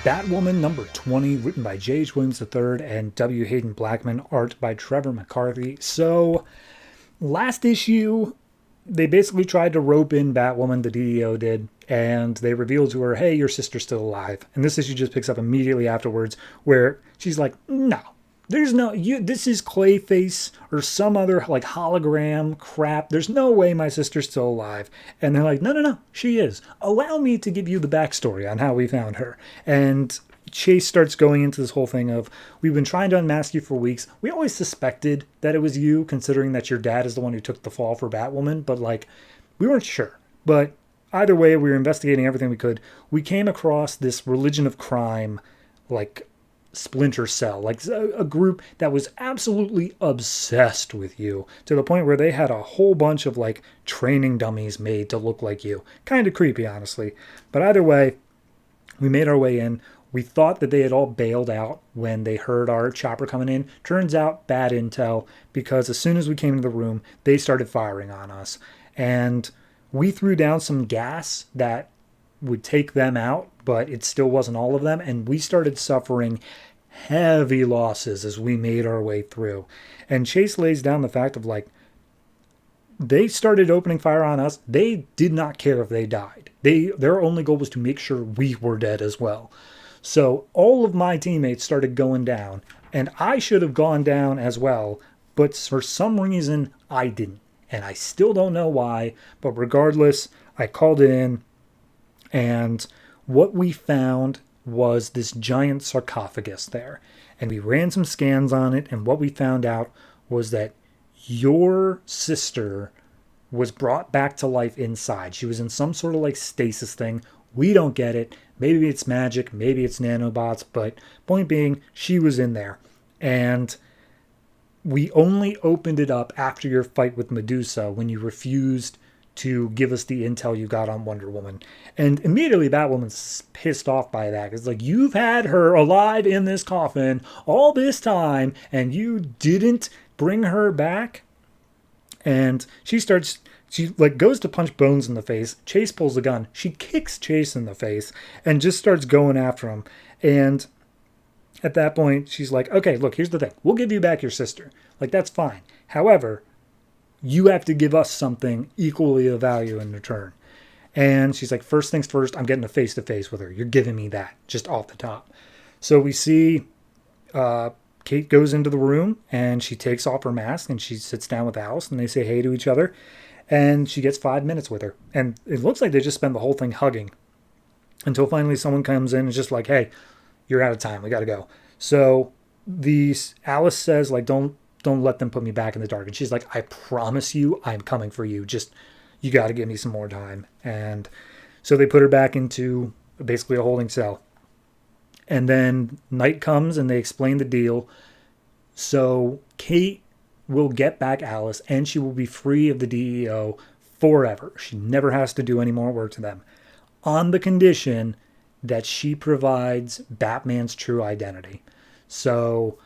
Batwoman number 20, written by J.H. Williams III and W. Hayden Blackman, art by Trevor McCarthy. So, last issue, they basically tried to rope in Batwoman, the DEO did, and they revealed to her, hey, your sister's still alive. And this issue just picks up immediately afterwards, where she's like, no, there's no, this is Clayface or some other like hologram crap. There's no way my sister's still alive. And they're like, no, she is. Allow me to give you the backstory on how we found her. And Chase starts going into this whole thing of, we've been trying to unmask you for weeks. We always suspected that it was you, considering that your dad is the one who took the fall for Batwoman, but like, we weren't sure. But either way, we were investigating everything we could. We came across this religion of crime, like Splinter Cell, like a group that was absolutely obsessed with you, to the point where they had a whole bunch of like training dummies made to look like you. Kind of creepy, honestly. But either way, we made our way in. We thought that they had all bailed out when they heard our chopper coming in. Turns out, bad intel, because as soon as we came into the room, they started firing on us. And we threw down some gas that would take them out, but it still wasn't all of them. And we started suffering heavy losses as we made our way through. And Chase lays down the fact of like, they started opening fire on us. They did not care if they died. Their only goal was to make sure we were dead as well. So all of my teammates started going down, and I should have gone down as well, but for some reason I didn't. And I still don't know why, but regardless, I called in, and what we found was this giant sarcophagus there. And we ran some scans on it, and what we found out was that your sister was brought back to life inside. She was in some sort of like stasis thing. We don't get it. Maybe it's magic, maybe it's nanobots, but point being, she was in there. And we only opened it up after your fight with Medusa when you refused to give us the intel you got on Wonder Woman. And immediately Batwoman's pissed off by that. It's like, you've had her alive in this coffin all this time, and you didn't bring her back? And she like goes to punch Bones in the face. Chase pulls a gun. She kicks Chase in the face and just starts going after him. And at that point, she's like, okay, look, here's the thing. We'll give you back your sister. Like, that's fine. However, you have to give us something equally of value in return. And she's like, first things first, I'm getting a face-to-face with her. You're giving me that just off the top. So we see Kate goes into the room and she takes off her mask and she sits down with Alice and they say hey to each other. And she gets 5 minutes with her. And it looks like they just spend the whole thing hugging until finally someone comes in and is just like, hey, you're out of time. We got to go. So Alice says, like, don't let them put me back in the dark. And she's like, I promise you, I'm coming for you. Just, you got to give me some more time. And so they put her back into basically a holding cell. And then night comes and they explain the deal. So Kate will get back Alice and she will be free of the DEO forever. She never has to do any more work to them, on the condition that she provides Batman's true identity. So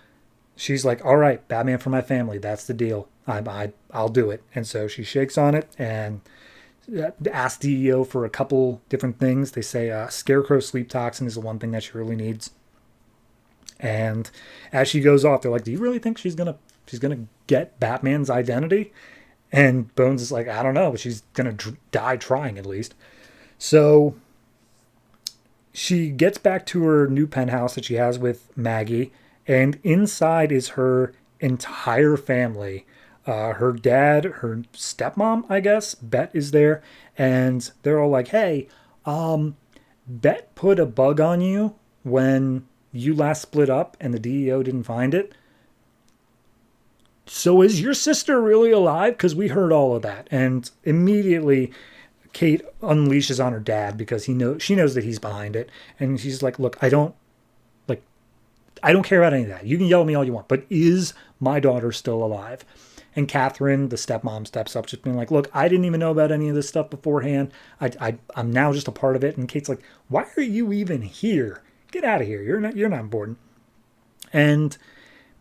she's like, all right, Batman for my family. That's the deal. I'll do it. And so she shakes on it and asks DEO for a couple different things. They say Scarecrow sleep toxin is the one thing that she really needs. And as she goes off, they're like, do you really think she's gonna get Batman's identity? And Bones is like, I don't know, but she's gonna die trying at least. So she gets back to her new penthouse that she has with Maggie, and inside is her entire family. Her dad, her stepmom, I guess, Bet is there, and they're all like, hey, Bet put a bug on you when you last split up and the DEO didn't find it. So is your sister really alive? Because we heard all of that. And immediately Kate unleashes on her dad because she knows that he's behind it. And she's like, look, I don't care about any of that. You can yell at me all you want, but is my daughter still alive? And Catherine, the stepmom, steps up, just being like, look, I didn't even know about any of this stuff beforehand. I'm now just a part of it. And Kate's like, why are you even here? Get out of here. You're not important. And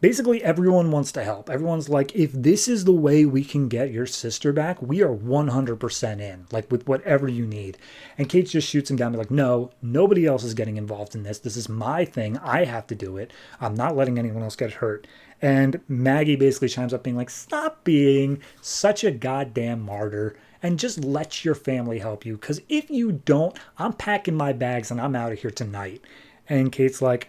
basically everyone wants to help. Everyone's like, if this is the way we can get your sister back, we are 100% in, like with whatever you need. And Kate just shoots him down, be like, no, nobody else is getting involved in this. This is my thing. I have to do it. I'm not letting anyone else get hurt. And Maggie basically chimes up being like, stop being such a goddamn martyr and just let your family help you. Because if you don't, I'm packing my bags and I'm out of here tonight. And Kate's like,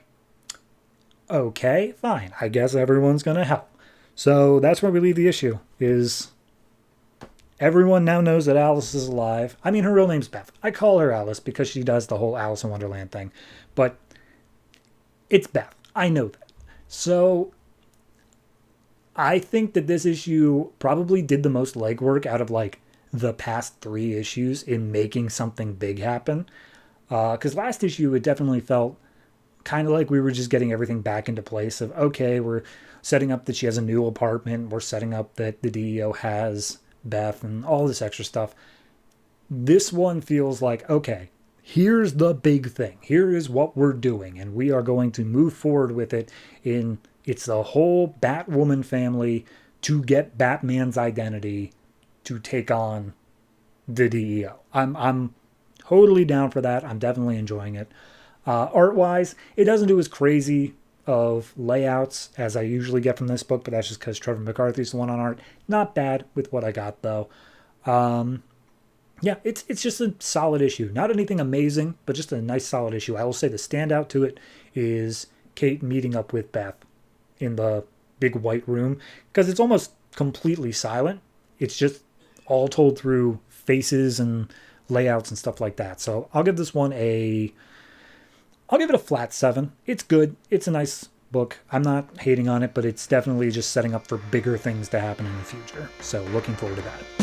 okay, fine. I guess everyone's going to help. So that's where we leave the issue, is everyone now knows that Alice is alive. I mean, her real name's Beth. I call her Alice because she does the whole Alice in Wonderland thing. But it's Beth. I know that. So I think that this issue probably did the most legwork out of like the past 3 issues in making something big happen. Because last issue, it definitely felt kind of like we were just getting everything back into place of, okay, we're setting up that she has a new apartment. We're setting up that the DEO has Beth and all this extra stuff. This one feels like, okay, here's the big thing. Here is what we're doing. And we are going to move forward with it in, it's the whole Batwoman family to get Batman's identity to take on the DEO. I'm totally down for that. I'm definitely enjoying it. Art-wise, it doesn't do as crazy of layouts as I usually get from this book, but that's just because Trevor McCarthy's the one on art. Not bad with what I got, though. Yeah, it's just a solid issue. Not anything amazing, but just a nice, solid issue. I will say the standout to it is Kate meeting up with Beth in the big white room, because it's almost completely silent. It's just all told through faces and layouts and stuff like that. So I'll give this one I'll give it a flat 7. It's good. It's a nice book. I'm not hating on it, but it's definitely just setting up for bigger things to happen in the future. So looking forward to that.